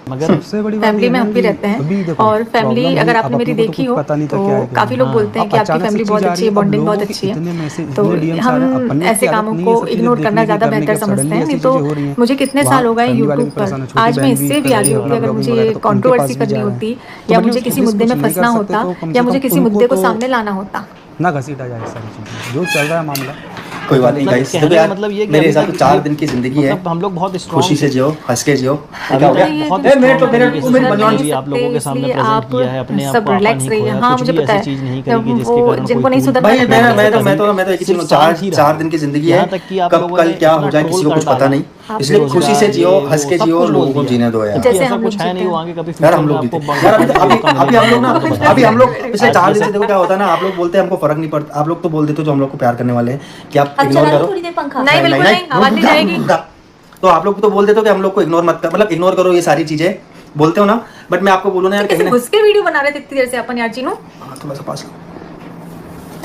मगर फैमिली में हम भी रहते हैं और फैमिली अगर आपने मेरी देखी हो तो काफ़ी लोग बोलते हैं कि आपकी फैमिली बहुत अच्छी है, बॉन्डिंग बहुत अच्छी है। तो हम ऐसे कामों को इग्नोर करना ज़्यादा बेहतर समझते हैं। नहीं तो मुझे कितने साल हो गए यूट्यूब पर, आज मैं इससे भी आगे होती अगर मुझे कंट्रोवर्सी करनी होती या मुझे किसी मुद्दे में फंसना होता या मुझे किसी मुद्दे को सामने लाना होता ना घसीटा जाए सारी चीज़ें जो चल रहा है मामला। कोई बात नहीं गाइस, देखो यार मतलब ये मेरे हिसाब से 4 दिन की जिंदगी है, हम लोग बहुत खुशी से जियो, हंस के जियो। बहुत आप लोगों के सामने प्रेजेंट किया है अपने आप को, रिलैक्स रहिए। हाँ मुझे पता है चीज नहीं करेगी जिसके कारण जिनको नहीं सुधरना भाई मैं तो एक ही चीज, 4 दिन की जिंदगी है, कब कल क्या हो जाए किसी को कुछ पता नहीं, इसलिए खुशी से जियो, हंस के जियो, लोगों को जीने दो यार। जैसे हम कुछ है नहीं, वो आगे कभी यार हम लोग यार अभी हम लोग पिछले 4 दिन से देखो क्या होता है ना, आप लोग बोलते हैं हमको फर्क नहीं पड़ता, आप लोग तो बोल देते हो जो हम लोग को प्यार करने वाले हैं कि आप इग्नोर करो। नहीं बिल्कुल नहीं, आवाज नहीं जाएगी। तो आप लोग तो बोल देते हो कि हम लोग को इग्नोर मत कर, मतलब इग्नोर करो ये सारी चीजें बोलते हो ना, बट मैं आपको बोलूँ ना यार, कैसे घुस के वीडियो बना रहे थे इतनी देर से अपन यार चीनू। थोड़ा सा पास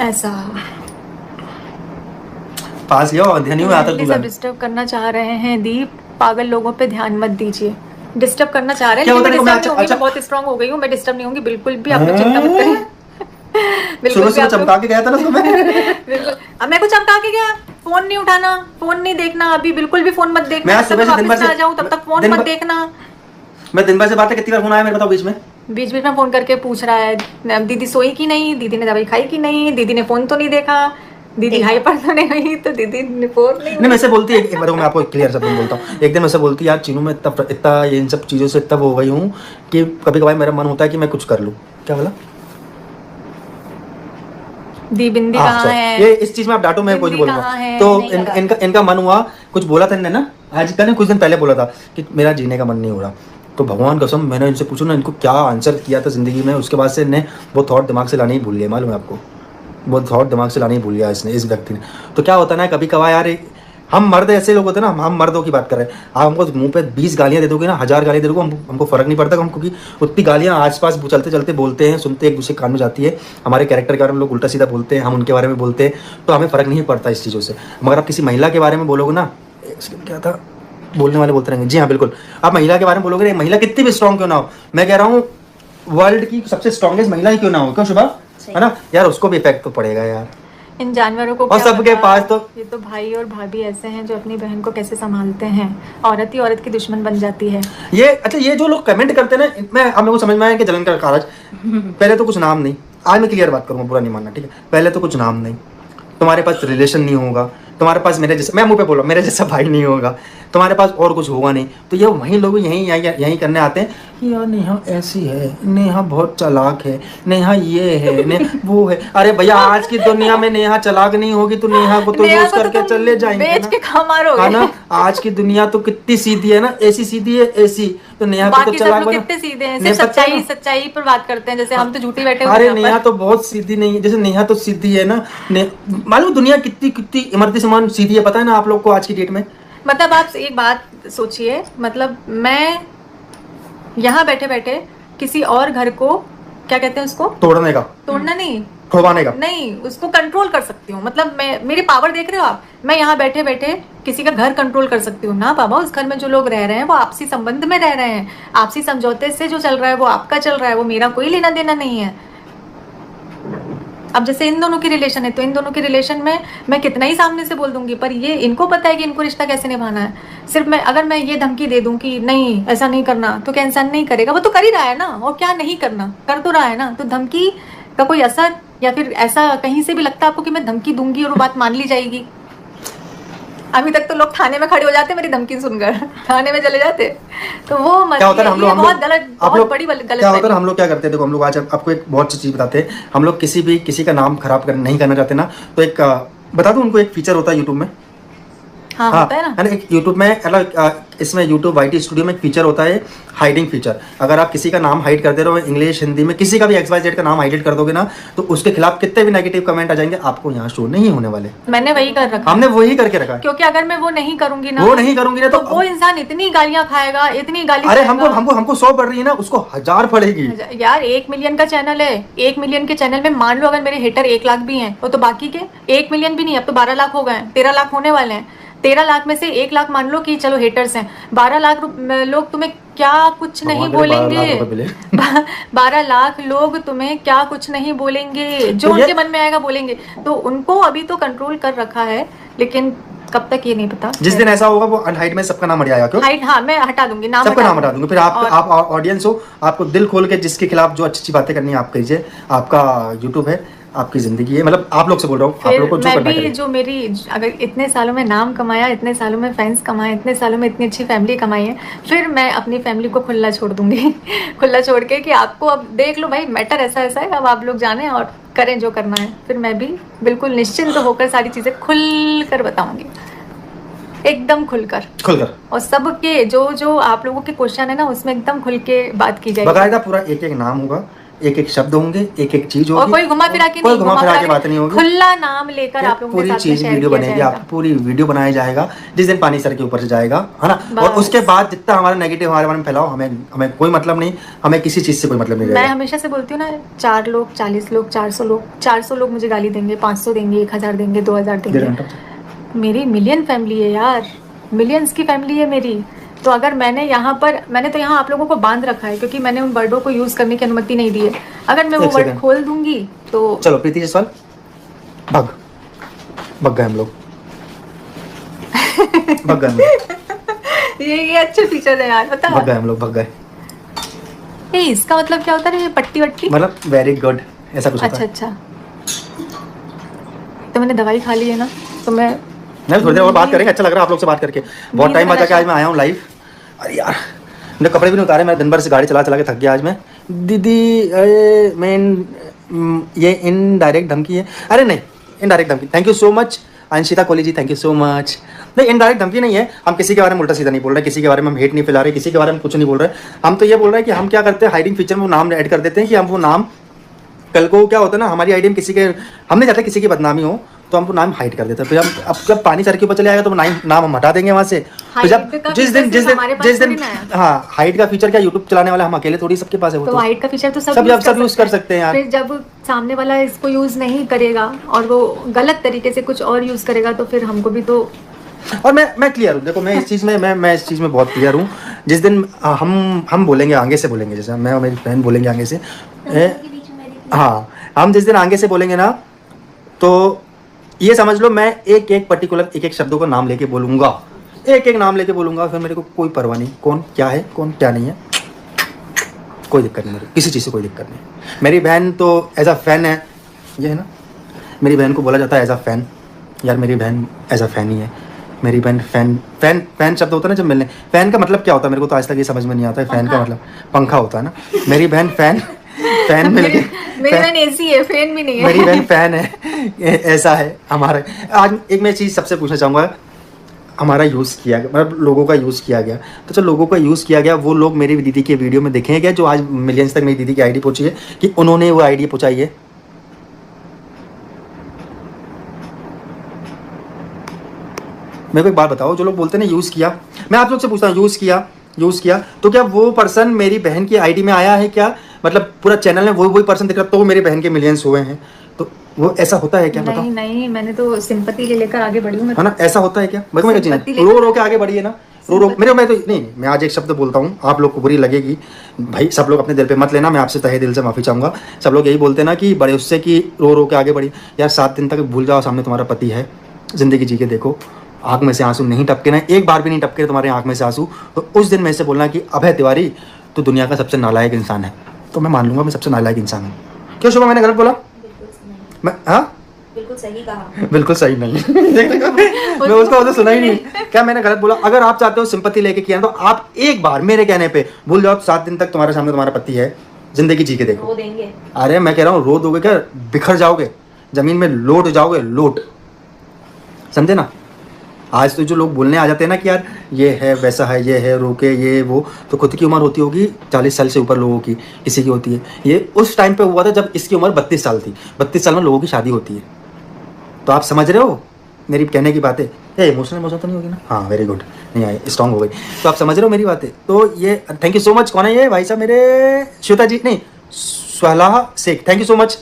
ऐसा पास लियो, ध्यान नहीं आता सब डिस्टर्ब करना चाह रहे हैं दीप, पागल लोगों पे ध्यान मत दीजिए। डिस्टर्ब करना चाह रहे हैं, मैं बहुत स्ट्रांग हो गई हूँ, मैं डिस्टर्ब नहीं होंगी बिल्कुल भी, आप लोग चिंता मत करिए। बिल्कुल भी चमका के गया था ना तुम्हें। बिल्कुल अब मैं को चमका के गया, फोन नहीं उठाना, फोन नहीं देखना, अभी बिल्कुल भी फोन मत देखना। मैं सुबह से दिन भर से आ जाऊं तब तक फोन मत देखना। मैं दिन भर से बातें, कितनी बार फोन आया मेरे बताओ बीच में फोन करके पूछ रहा है दीदी सोई कि नहीं, दीदी ने दवाई खाई कि नहीं, दीदी ने फोन तो नहीं देखा, दीदी हाइपर तो नहीं हुई, तो दीदी ने फोन नहीं वैसे बोलती है। एक बार मैं आपको क्लियर शब्द में बोलता हूँ, एक दिन वैसे बोलती है यार चीनू मैं इतना इन सब चीज़ों से इतना हो गई हूँ कि कभी कभार मेरा मन होता है कि मैं कुछ कर लूँ। क्या बोला? दी बिंदी कहाँ है? ये इस चीज में आप डांटो, मैं कुछ नहीं बोलूंगा। तो इनका मन हुआ, कुछ बोला था इन्होंने ना आज का नहीं, कुछ दिन पहले बोला था कि मेरा जीने का मन नहीं हो रहा। तो भगवान कसम मैंने इनसे पूछा ना इनको क्या आंसर किया था जिंदगी में, उसके बाद से इन्हें वो थॉट दिमाग से लाने ही भूल गया। मालूम है आपको, वो थॉट दिमाग से लाने ही भूल गया इसने, इस व्यक्ति ने। तो क्या होता है ना, कभी कभार यार हम मर्द ऐसे लोग होते हैं ना, हम मर्दों की बात कर रहे हैं, आप हमको मुंह पे 20 गालियां दे दोगे ना, 1000 गालियां दे दोगे, हमको फर्क नहीं पड़ता, हम क्योंकि उतनी गालियां आसपास चलते चलते बोलते हैं, सुनते एक दूसरे कान में जाती है, हमारे कैरेक्टर के बारे में लोग उल्टा सीधा बोलते हैं, हम उनके बारे में बोलते हैं, तो हमें फ़र्क नहीं पड़ता इस चीज़ों से। मगर आप किसी महिला के बारे में बोलोगे ना, क्या था बोलने वाले बोलते रहेंगे, जी हाँ बिल्कुल, आप महिला के बारे में बोलोगे, महिला कितनी भी स्ट्रॉन्ग क्यों ना हो, मैं कह रहा हूँ वर्ल्ड की सबसे स्ट्रॉन्गेस्ट महिला ही क्यों ना हो, क्यों शुभा, है ना यार, उसको भी इफेक्ट तो पड़ेगा यार। इन जानवरों को और सबके पास तो ये तो भाई और भाभी ऐसे हैं जो अपनी बहन को कैसे संभालते हैं, औरत ही औरत की दुश्मन बन जाती है। ये अच्छा, ये जो लोग कमेंट करते हैं ना, मैं अब मेरे को समझ में आया कि जलन का कारज, पहले तो कुछ नाम नहीं, आज मैं क्लियर बात करूंगा, बुरा नहीं मानना ठीक है, पहले तो कुछ नाम नहीं, तुम्हारे पास रिलेशन नहीं होगा, तुम्हारे पास मेरे जैसा, मैं मुंह पे बोला मेरे जैसा भाई नहीं होगा, तुम्हारे पास और कुछ होगा नहीं, तो ये वही लोग यहीं करने आते हैं कि यार नेहा ऐसी है, नेहा बहुत चालाक है, नेहा ये है, वो है। अरे भैया आज की दुनिया में नेहा चालाक नहीं होगी तो नेहा को तो यूज करके चले जाएंगे है ना। आज की दुनिया तो कितनी सीधी है ना, ऐसी सीधी है ऐसी, तो नेहा को तो चालाक कितने सीधे हैं, सिर्फ सच्चाई पर बात करते हैं, जैसे हम तो झूठी बैठे हुए। अरे नेहा तो बहुत सीधी नहीं है, जैसे नेहा तो सीधी है ना, मालूम दुनिया कितनी इमरती समान सीधी है, पता है ना आप लोग को आज की डेट में। मतलब आप एक बात सोचिए, मतलब मैं यहाँ बैठे बैठे किसी और घर को क्या कहते हैं उसको, तोड़ना नहीं, खुरवाने का नहीं, उसको कंट्रोल कर सकती हूँ। मतलब मैं, मेरी पावर देख रहे हो आप, मैं यहाँ बैठे बैठे किसी का घर कंट्रोल कर सकती हूँ ना बाबा। उस घर में जो लोग रह रहे हैं वो आपसी संबंध में रह रहे हैं, आपसी समझौते से जो चल रहा है वो आपका चल रहा है, वो मेरा कोई लेना देना नहीं है। अब जैसे इन दोनों की रिलेशन है, तो इन दोनों की रिलेशन में मैं कितना ही सामने से बोल दूंगी, पर ये इनको पता है कि इनको रिश्ता कैसे निभाना है। सिर्फ मैं, अगर मैं ये धमकी दे दूं कि नहीं ऐसा नहीं करना, तो क्या इंसान नहीं करेगा? वो तो कर ही रहा है ना, और क्या नहीं करना, कर तो रहा है ना। तो धमकी का कोई असर, या फिर ऐसा कहीं से भी लगता है आपको कि मैं धमकी दूंगी और वो बात मान ली जाएगी? अभी तक तो लोग थाने में खड़े हो जाते मेरी धमकी सुनकर, थाने में चले जाते। तो वो क्या होता है, हम लोग बहुत गलत, बहुत बड़ी गलत क्या होता है, हम लोग क्या करते हैं, देखो हम लोग आज आपको एक बहुत सी चीज बताते हैं। हम लोग किसी का नाम खराब नहीं करना चाहते ना, तो एक बता दूं उनको, एक फीचर होता है यूट्यूब में, हाँ होता है ना, एक यूट्यूब में, इसमें यूट्यूब YT स्टूडियो में एक फीचर होता है हाइडिंग फीचर। अगर आप किसी का नाम हाइड करते रहो, इंग्लिश हिंदी में किसी का भी XYZ का नाम हाइड कर दोगे ना, तो उसके खिलाफ कितने भी नेगेटिव कमेंट आ जाएंगे, आपको यहाँ शो नहीं होने वाले। मैंने वही कर रखा, हमने वही करके रखा, क्योंकि अगर मैं वो नहीं करूंगी ना तो वो इंसान इतनी गालियां खाएगा, इतनी गाली। अरे हमको 100 पड़ रही है ना, उसको 1000 पड़ेगी यार। 1 मिलियन का चैनल है, 1 मिलियन के चैनल में मान लो अगर मेरे हेटर 1 लाख भी हैं, वो तो बाकी के 1 मिलियन भी नहीं, अब तो 12 लाख हो गए, 13 लाख होने वाले हैं। 13 लाख में से 1 लाख मान लो कि चलो हेटर्स हैं, 12 लाख लोग तुम्हें क्या कुछ नहीं बोलेंगे। 12 लाख लोग तुम्हें क्या कुछ नहीं बोलेंगे, जो तो उनके मन में आएगा बोलेंगे। तो उनको अभी तो कंट्रोल कर रखा है, लेकिन कब तक ये नहीं पता। जिस दिन ऐसा होगा वो अनहाइड में सबका नाम हट जाएगा। क्यों हाइट? हाँ, मैं हटा दूंगी, नाम सबका नाम हटा दूंगी। फिर आप ऑडियंस हो, आपको दिल खोल के जिसके खिलाफ जो अच्छी अच्छी बातें करनी है आप कीजिए। आपका यूट्यूब है, आपकी जिंदगी है, मतलब आप लोग से बोल रहा हूँ, आप लोग को जो करना है। जो मेरी अगर इतने सालों में नाम कमाया, इतने सालों में फैंस कमाए, इतने सालों में इतनी अच्छी फैमिली कमाई है, फिर मैं अपनी फैमिली को खुला छोड़ दूंगी। खुला छोड़ के कि आपको अब देख लो भाई, मैटर ऐसा ऐसा है, अब आप लोग जाने और करें जो करना है। फिर मैं भी बिल्कुल निश्चिंत होकर सारी चीजें खुल कर बताऊंगी, एकदम खुलकर। और सबके जो आप लोगों के क्वेश्चन है ना, उसमें एकदम खुल के बात की जाएगी। बकायदा पूरा एक एक नाम होगा, एक एक शब्द होंगे, एक एक चीज होगी, और कोई घुमा फिरा के कोई घुमा फिरा के बात नहीं होगी। खुला नाम लेकर आप लोगों के साथ पूरी चीज वीडियो बनेगी, आपकी पूरी वीडियो बनाया जाएगा जिस दिन पानी सर के ऊपर से जाएगा, है ना। और उसके बाद जितना हमारा नेगेटिव हमारे बारे में फैलाओ, हमें कोई मतलब नहीं, हमें किसी चीज से कोई मतलब नहीं। मैं हमेशा से बोलती हूँ ना, 4 लोग, 40 लोग, 400 लोग मुझे गाली देंगे, 500 देंगे, 1000 देंगे, 2000 देंगे। मेरी मिलियन फैमिली है यार, मिलियंस की फैमिली है मेरी। तो अगर मैंने तो यहाँ आप लोगों को बांध रखा है, क्योंकि मैंने उन वर्डों को यूज करने की अनुमति नहीं दी है। अगर मैं वो वर्ड खोल दूंगी तो चलो प्रीति जायसवाल भग गए हम लोग। भग गए हम लोग। ये अच्छे फीचर है यार, पता है। भग गए। इसका मतलब क्या होता है? ये पट्टी वट्टी मतलब वेरी गुड ऐसा कुछ होता है। अच्छा। तो मैंने दवाई खा ली है ना, तो मैं थोड़ी देर और बात करेंगे। अच्छा लग रहा है आप लोग से बात करके, बहुत टाइम बाद जाके आज मैं आया हूँ लाइव। अरे यार मैंने कपड़े भी नहीं उतारे, मैं दिन भर से गाड़ी चला के थक गया आज मैं। दीदी ये इनडायरेक्ट धमकी है? अरे नहीं, इनडायरेक्ट धमकी। Thank you so much Anshita Kohli ji, thank you so much. नहीं, इनडायरेक्ट धमकी नहीं है, हम किसी के बारे में उल्टा सीधा नहीं बोल रहे, किसी के बारे में हम हेट नहीं फैला रहे, किसी के बारे में कुछ नहीं बोल रहे। हम तो ये बोल रहे हैं कि हम क्या करते हैं, हाइडिंग फीचर में वो नाम ऐड कर देते हैं कि हम वो नाम, कल को क्या होता है ना, हमारी आईडी में किसी के, हम नहीं चाहते किसी की बदनामी हो, तो हम वो नाम हाइड कर देते हैं। फिर हम अब जब पानी सर के ऊपर चले आएगा तो नाम हम हटा देंगे वहाँ से। तो जब जिस दिन हाँ, हाइड का फीचर क्या यूट्यूब चलाने वाला हम अकेले थोड़ी सबके पास है। वो तो हाइड का फीचर तो सब यूज कर सकते हैं यार। फिर जब सामने वाला इसको यूज नहीं करेगा और वो गलत तरीके से कुछ और यूज करेगा, तो फिर हमको भी तो। और मैं क्लियर हूँ, देखो मैं इस चीज़ में मैं इस चीज़ में बहुत क्लियर हूँ। जिस दिन हम बोलेंगे आगे से बोलेंगे, जैसे मैं और मेरी बहन बोलेंगे आगे से, हाँ, हम जिस दिन आगे से बोलेंगे ना, तो ये समझ लो मैं एक एक पर्टिकुलर एक एक शब्दों का नाम लेके बोलूँगा, एक एक नाम लेके बोलूँगा। फिर मेरे को कोई परवाह नहीं कौन क्या है कौन क्या नहीं है, कोई दिक्कत नहीं, मेरी किसी चीज़ से कोई दिक्कत नहीं। मेरी बहन तो एज अ फैन है, ये है ना, मेरी बहन को बोला जाता है एज अ फैन। यार मेरी बहन एज अ फैन ही है। मेरी बहन फैन शब्द होता है ना जब मिलने, फैन का मतलब क्या होता है मेरे को तो आज तक ये समझ में नहीं आता है। फैन का मतलब पंखा होता है ना। मेरी बहन फैन मिल गई। मेरी बहन एसी है, फैन भी नहीं है। मेरी बहन फैन है, ऐसा है हमारा। आज एक मैं चीज़ सबसे पूछना चाहूँगा, हमारा यूज़ किया गया, मतलब लोगों का यूज़ किया गया, तो चलो लोगों का यूज़ किया गया, वो लोग मेरी दीदी के वीडियो में देखेंगे क्या, जो आज मिलियंस तक मेरी दीदी की आईडी पहुंची है, कि उन्होंने वो आईडी पहुंचाई है? मेरे को एक बात बताओ, जो लोग बोलते हैं ना यूज़ किया, मैं आप लोग से पूछता हूँ यूज़ किया तो क्या वो पर्सन मेरी बहन की आईडी में आया है क्या? मतलब पूरा चैनल में वही पर्सन दिख रहा तो मेरे बहन के मिलियंस हुए हैं, तो वो ऐसा होता है क्या? बताओ। नहीं, मैंने तो सिंपैथी ले लेकर आगे बढ़ी हूँ, है ना, ऐसा होता है क्या? रो के आगे बढ़ी है ना, रो मैं तो नहीं, मैं आज एक शब्द बोलता हूँ, आप लोग को बुरी लगेगी भाई, सब लोग अपने दिल पे मत लेना, मैं आपसे तहे दिल से माफ़ी चाहूँगा। सब लोग यही बोलते हैं ना कि बड़े उससे कि रो के आगे बढ़ी। यार 7 दिन तक भूल जाओ सामने तुम्हारा पति है, ज़िंदगी जी के देखो, आँख में से आंसू नहीं टपके ना, एक बार भी नहीं टपके तुम्हारे आँख में से आंसू, तो उस दिन में से बोलना कि अभय तिवारी तो दुनिया का सबसे नालायक इंसान है, तो मैं मान लूँगा मैं सबसे नालायक इंसान हूँ। क्यों शुभा, मैंने गलत बोला? मैं बिल्कुल सही कहा। बिल्कुल सही नहीं। मैं उसको तो सुना ही नहीं, क्या मैंने गलत बोला? अगर आप चाहते हो सिंपैथी लेके किया तो आप एक बार मेरे कहने पे भूल जाओ, 7 दिन तक तुम्हारे सामने तुम्हारा पति है, जिंदगी जी के देखो। रो देंगे। अरे मैं कह रहा हूँ रो दोगे क्या, बिखर जाओगे, जमीन में लोट जाओगे, लोट, समझे ना। आज तो जो लोग बोलने आ जाते हैं ना कि यार ये है वैसा है, ये है, रोके ये वो, तो खुद की उम्र होती होगी 40 साल से ऊपर लोगों की, किसी की होती है। ये उस टाइम पे हुआ था जब इसकी उम्र 32 साल थी। 32 साल में लोगों की शादी होती है, तो आप समझ रहे हो मेरी कहने की बातें? ये इमोशनल तो नहीं होगी ना? हाँ वेरी गुड, नहीं आई, स्ट्रॉन्ग हो गई, तो आप समझ रहे हो मेरी बातें। तो ये थैंक यू सो मच। कौन है ये भाई साहब? मेरे श्वेता जी, नहीं Swalah Sheikh, thank you so much.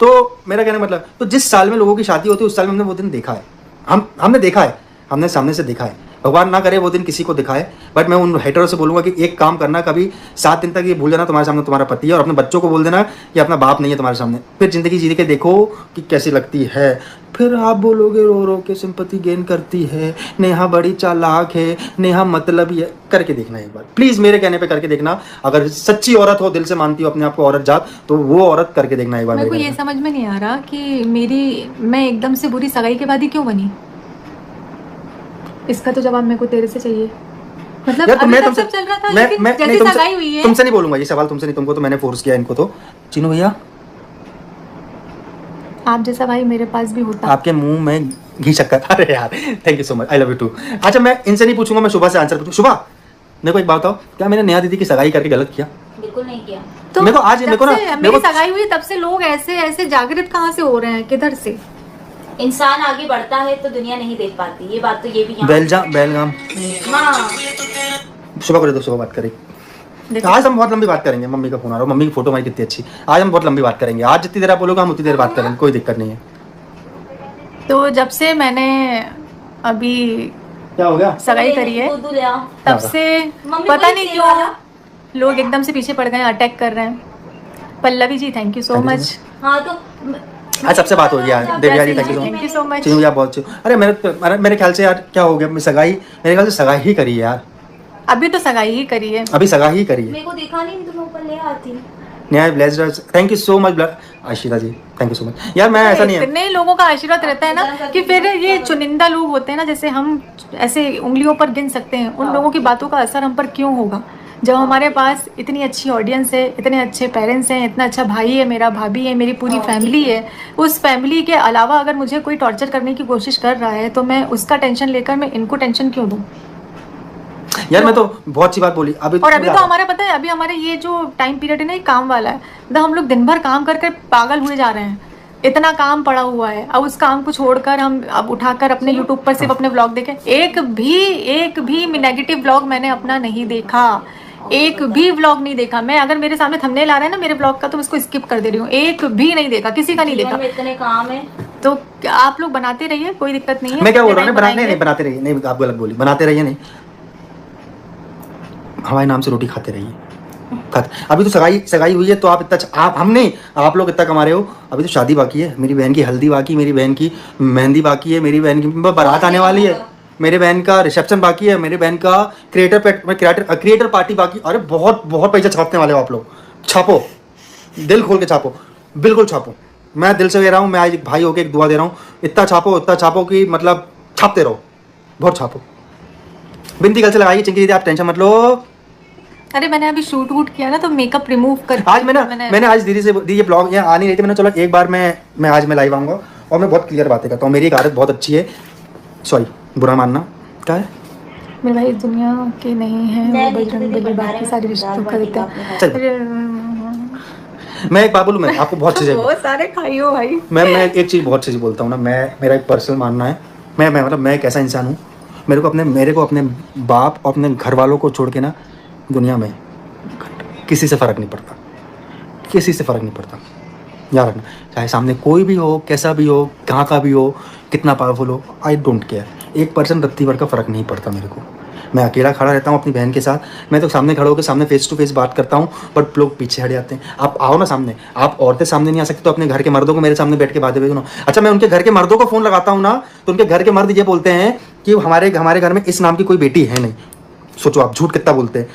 तो मेरा कहने मतलब, तो जिस साल में लोगों की शादी होती है उस साल में हमने वो दिन देखा है, हमने देखा है, हमने सामने से देखा है। भगवान ना करे वो दिन किसी को दिखाए, बट मैं उन हेटरों से बोलूँगा कि एक काम करना, कभी 7 दिन तक ये भूल जाना तुम्हारे सामने तुम्हारा पति है, और अपने बच्चों को बोल देना कि अपना बाप नहीं है तुम्हारे सामने। फिर ज़िंदगी जी के देखो कि कैसी लगती है। फिर आप बोलोगे रो रो के सिंपैथी गेन करती है, नेहा बड़ी चालाक है, नेहा मतलब ये। करके देखना एक बार प्लीज़, मेरे कहने पे करके देखना। अगर सच्ची औरत हो, दिल से मानती हो अपने आप को औरत जात, तो वो औरत करके देखना एक बार। मेरे को ये समझ में नहीं आ रहा कि मैं एकदम से बुरी सगाई के बाद ही क्यों बनी। इसका तो जवाब मेरे को तेरे से चाहिए। मतलब यार, अभी तक सब चल रहा था, लेकिन जैसे सगाई हुई है। तुमसे नहीं बोलूंगा ये सवाल, तुमसे नहीं, तुमको तो मैंने फोर्स किया इनको। तो चीनू भैया, आप जैसा भाई मेरे पास भी होता। आपके मुंह में घी शक्कर। अरे यार, thank you so much, I love you too. अच्छा, मैं इनसे नहीं पूछूंगा, मैं शुभा से आंसर पूछूं। शुभा, मेरे को एक बात बताओ, क्या मैंने नेहा दीदी की सगाई करके गलत किया? बिल्कुल नहीं किया। तो मेरे को आज, मेरे को ना, मेरी सगाई हुई तब से लोग ऐसे ऐसे जागृत कहाँ से हो रहे हैं, किधर से? इंसान आगे बढ़ता है तो दुनिया नहीं देख पाती, ये बात तो ये भी यहाँ बेलगाम हाँ। सुबह को दे दो, सुबह बात करें। आज हम बहुत लंबी बात करेंगे। मम्मी का फोन आ रहा है, मम्मी की फोटो हमारी कितनी अच्छी। आज हम बहुत लंबी बात करेंगे। आज जितनी देर आप बोलोगे हम उतनी देर बात करेंगे, कोई दिक्कत नहीं है। तो जब से मैंने अभी क्या हो गया? सगाई करी है तब से पता नहीं क्यों लोग एकदम से पीछे पड़ गए, अटैक कर रहे हैं। Pallavi ji thank you so much. हाँ तो आज सबसे बात हो गई यार। Deviya ji thank you so much. Chinu भैया बहुत। अरे मेरे ख्याल से यार क्या हो गया, सगाई मेरे ख्याल से सगाई ही करी है यार। अभी तो सगाई ही करी है, अभी सगाई ही करी है। मेरे को देखा नहीं, तुम ऊपर ले आती। न्याय blazers, thank you so much Ashita ji, thank you so much. यार मैं ऐसा नहीं है, इतने लोगों का आशीर्वाद रहता है ना कि फिर ये चुनिंदा लोग होते हैं ना, जैसे हम ऐसे उंगलियों पर गिन सकते हैं, उन लोगों की बातों का असर हम पर क्यों होगा जब हमारे पास इतनी अच्छी ऑडियंस है, इतने अच्छे पेरेंट्स हैं, इतना अच्छा भाई है मेरा, भाभी है मेरी, पूरी फैमिली है। उस फैमिली के अलावा अगर मुझे कोई टॉर्चर करने की कोशिश कर रहा है तो मैं उसका टेंशन लेकर मैं इनको टेंशन क्यों दूं? यार मैं तो बहुत अच्छी बात बोली। अभी तो हमारा पता है, अभी हमारे ये जो टाइम पीरियड है ना, ये काम वाला है। मतलब हम लोग दिन भर काम करके पागल हुए जा रहे हैं, इतना काम पड़ा हुआ है। अब उस काम को छोड़कर हम अब उठाकर अपने यूट्यूब पर सिर्फ अपने व्लॉग देखें। एक भी नेगेटिव व्लॉग मैंने अपना नहीं देखा, एक भी व्लॉग नहीं देखा मैं। अगर मेरे सामने थंबनेल आ रहा है ना मेरे व्लॉग का तो मैं उसको स्किप कर दे रही हूँ। एक भी नहीं देखा, किसी का नहीं देखा। इतने काम है तो आप लोग बनाते रहिए, कोई दिक्कत नहीं है। मैं क्या बोल रहा हूँ, बनाते रहिए। नहीं, आप गलत बोली, बनाते रहिए नहीं, हमारे नाम से रोटी खाते रहिए। अभी तो सगाई हुई है तो आप इतना, आप लोग इतना कमा रहे हो। अभी तो शादी बाकी है, मेरी बहन की हल्दी बाकी, मेरी बहन की मेहंदी बाकी है, मेरी बहन की बारात आने वाली है, मेरे बहन का रिसेप्शन बाकी है, मेरे बहन का क्रिएटर पार्टी बाकी। अरे बहुत बहुत पैसा छापने वाले हो आप लोग। छापो, दिल खोल के छापो, बिल्कुल छापो। मैं दिल से कह रहा हूँ, मैं आज एक भाई होकर एक दुआ दे रहा हूँ, इतना छापो कि मतलब छापते रहो, बहुत छापो। बिनती कल से लगाइए चिंकी दीदी, आप टेंशन मत लो। अरे मैंने अभी शूट वूट किया ना तो मेकअप रिमूव कर आज मैंने आज दीदी से ये ब्लॉग यहाँ आ नहीं रही थी, मैंने चलो एक बार मैं आज मैं लाइव आऊँगा और मैं बहुत क्लियर बातें करता हूँ। मेरी एक आदत बहुत अच्छी है, सॉरी बुरा मानना। क्या है मेरे भाई दुनिया के नहीं है, वो बजरंग बली बाकी सारे रिश्तों का देते हैं। मैं एक बात बोलूँ, मैं आपको बहुत चीज़ें बहुत सारे खाइयो भाई। मैं एक चीज़ बहुत चीज़ बोलता हूँ ना, मेरा एक पर्सनल मानना है। मैं एक ऐसा इंसान हूँ, मेरे को अपने बाप और अपने घर वालों को छोड़ के ना दुनिया में किसी से फ़र्क नहीं पड़ता, किसी से फ़र्क नहीं पड़ता। याद रखना, चाहे सामने कोई भी हो, कैसा भी हो, कहाँ का भी हो, कितना पावरफुल हो, आई डोंट केयर। 1% रत्ती भर का फ़र्क नहीं पड़ता मेरे को। मैं अकेला खड़ा रहता हूँ अपनी बहन के साथ। मैं तो सामने खड़े होकर सामने फेस टू फेस बात करता हूँ, बट लोग पीछे हट जाते हैं। आप आओ ना सामने, आप औरतें सामने नहीं आ सकते तो अपने घर के मर्दों को मेरे सामने बैठ के बातें भेजना। अच्छा, मैं उनके घर के मर्दों को फ़ोन लगाता हूँ ना तो उनके घर के मर्द ये बोलते हैं कि हमारे घर में इस नाम की कोई बेटी है नहीं। सोचो आप, झूठ कितना बोलते हैं।